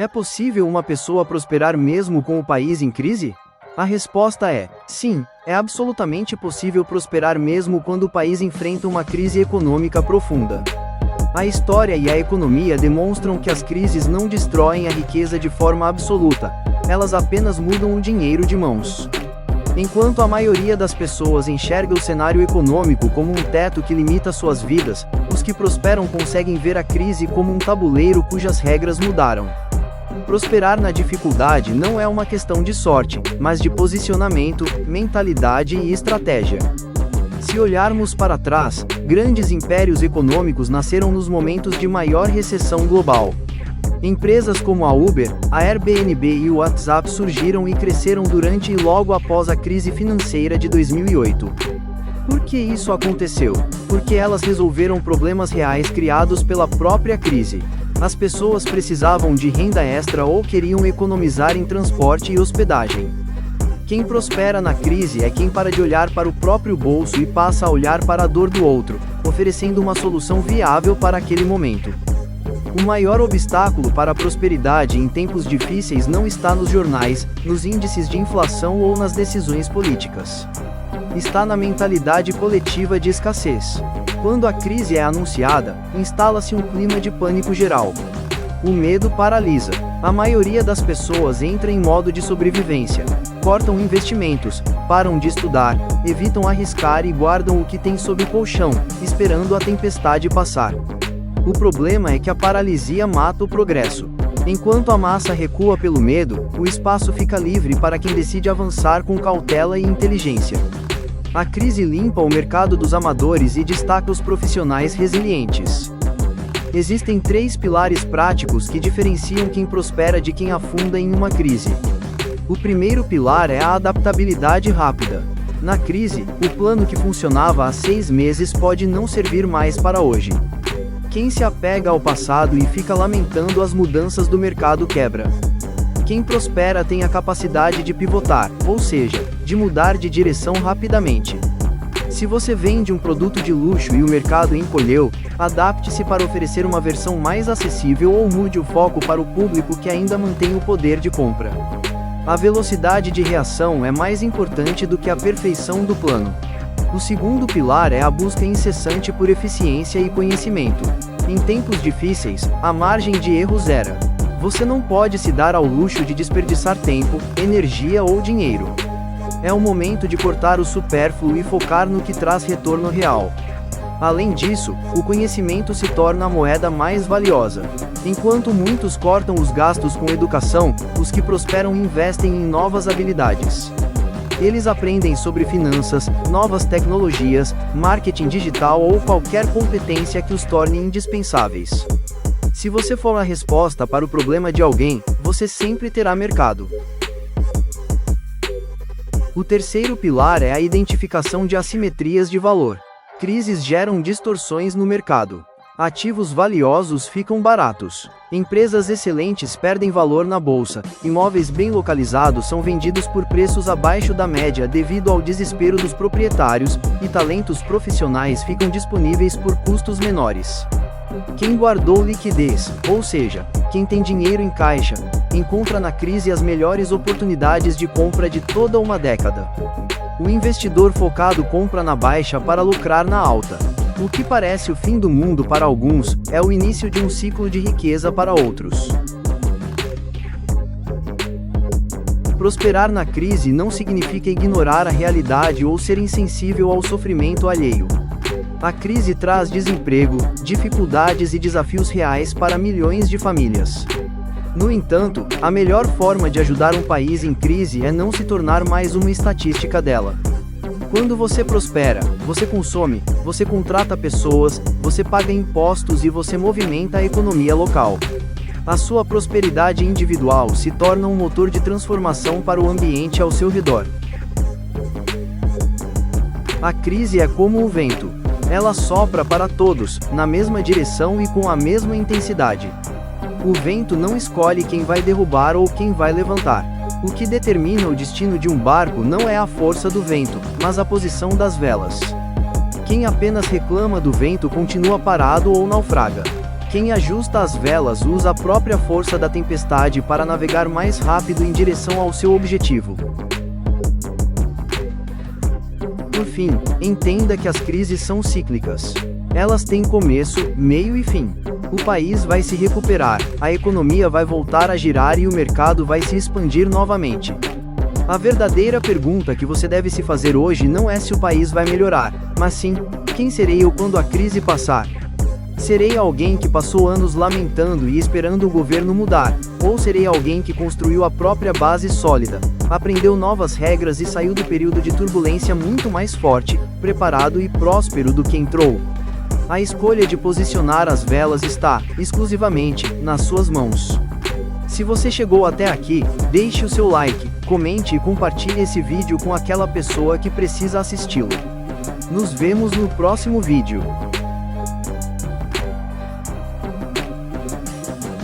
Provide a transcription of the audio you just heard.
É possível uma pessoa prosperar mesmo com o país em crise? A resposta é: sim, é absolutamente possível prosperar mesmo quando o país enfrenta uma crise econômica profunda. A história e a economia demonstram que as crises não destroem a riqueza de forma absoluta, elas apenas mudam o dinheiro de mãos. Enquanto a maioria das pessoas enxerga o cenário econômico como um teto que limita suas vidas, os que prosperam conseguem ver a crise como um tabuleiro cujas regras mudaram. Prosperar na dificuldade não é uma questão de sorte, mas de posicionamento, mentalidade e estratégia. Se olharmos para trás, grandes impérios econômicos nasceram nos momentos de maior recessão global. Empresas como a Uber, a Airbnb e o WhatsApp surgiram e cresceram durante e logo após a crise financeira de 2008. Por que isso aconteceu? Porque elas resolveram problemas reais criados pela própria crise. As pessoas precisavam de renda extra ou queriam economizar em transporte e hospedagem. Quem prospera na crise é quem para de olhar para o próprio bolso e passa a olhar para a dor do outro, oferecendo uma solução viável para aquele momento. O maior obstáculo para a prosperidade em tempos difíceis não está nos jornais, nos índices de inflação ou nas decisões políticas. Está na mentalidade coletiva de escassez. Quando a crise é anunciada, instala-se um clima de pânico geral. O medo paralisa. A maioria das pessoas entra em modo de sobrevivência. Cortam investimentos, param de estudar, evitam arriscar e guardam o que tem sob o colchão, esperando a tempestade passar. O problema é que a paralisia mata o progresso. Enquanto a massa recua pelo medo, o espaço fica livre para quem decide avançar com cautela e inteligência. A crise limpa o mercado dos amadores e destaca os profissionais resilientes. Existem 3 pilares práticos que diferenciam quem prospera de quem afunda em uma crise. O primeiro pilar é a adaptabilidade rápida. Na crise, o plano que funcionava há 6 meses pode não servir mais para hoje. Quem se apega ao passado e fica lamentando as mudanças do mercado quebra. Quem prospera tem a capacidade de pivotar, ou seja, de mudar de direção rapidamente. Se você vende um produto de luxo e o mercado encolheu, adapte-se para oferecer uma versão mais acessível ou mude o foco para o público que ainda mantém o poder de compra. A velocidade de reação é mais importante do que a perfeição do plano. O segundo pilar é a busca incessante por eficiência e conhecimento. Em tempos difíceis, a margem de erro zera. Você não pode se dar ao luxo de desperdiçar tempo, energia ou dinheiro. É o momento de cortar o supérfluo e focar no que traz retorno real. Além disso, o conhecimento se torna a moeda mais valiosa. Enquanto muitos cortam os gastos com educação, os que prosperam investem em novas habilidades. Eles aprendem sobre finanças, novas tecnologias, marketing digital ou qualquer competência que os torne indispensáveis. Se você for a resposta para o problema de alguém, você sempre terá mercado. O terceiro pilar é a identificação de assimetrias de valor. Crises geram distorções no mercado. Ativos valiosos ficam baratos. Empresas excelentes perdem valor na bolsa. Imóveis bem localizados são vendidos por preços abaixo da média devido ao desespero dos proprietários, e talentos profissionais ficam disponíveis por custos menores. Quem guardou liquidez, ou seja, quem tem dinheiro em caixa, encontra na crise as melhores oportunidades de compra de toda uma década. O investidor focado compra na baixa para lucrar na alta. O que parece o fim do mundo para alguns, é o início de um ciclo de riqueza para outros. Prosperar na crise não significa ignorar a realidade ou ser insensível ao sofrimento alheio. A crise traz desemprego, dificuldades e desafios reais para milhões de famílias. No entanto, a melhor forma de ajudar um país em crise é não se tornar mais uma estatística dela. Quando você prospera, você consome, você contrata pessoas, você paga impostos e você movimenta a economia local. A sua prosperidade individual se torna um motor de transformação para o ambiente ao seu redor. A crise é como o vento. Ela sopra para todos, na mesma direção e com a mesma intensidade. O vento não escolhe quem vai derrubar ou quem vai levantar. O que determina o destino de um barco não é a força do vento, mas a posição das velas. Quem apenas reclama do vento continua parado ou naufraga. Quem ajusta as velas usa a própria força da tempestade para navegar mais rápido em direção ao seu objetivo. Por fim, entenda que as crises são cíclicas. Elas têm começo, meio e fim. O país vai se recuperar, a economia vai voltar a girar e o mercado vai se expandir novamente. A verdadeira pergunta que você deve se fazer hoje não é se o país vai melhorar, mas sim, quem serei eu quando a crise passar? Serei alguém que passou anos lamentando e esperando o governo mudar, ou serei alguém que construiu a própria base sólida, aprendeu novas regras e saiu do período de turbulência muito mais forte, preparado e próspero do que entrou? A escolha de posicionar as velas está, exclusivamente, nas suas mãos. Se você chegou até aqui, deixe o seu like, comente e compartilhe esse vídeo com aquela pessoa que precisa assisti-lo. Nos vemos no próximo vídeo.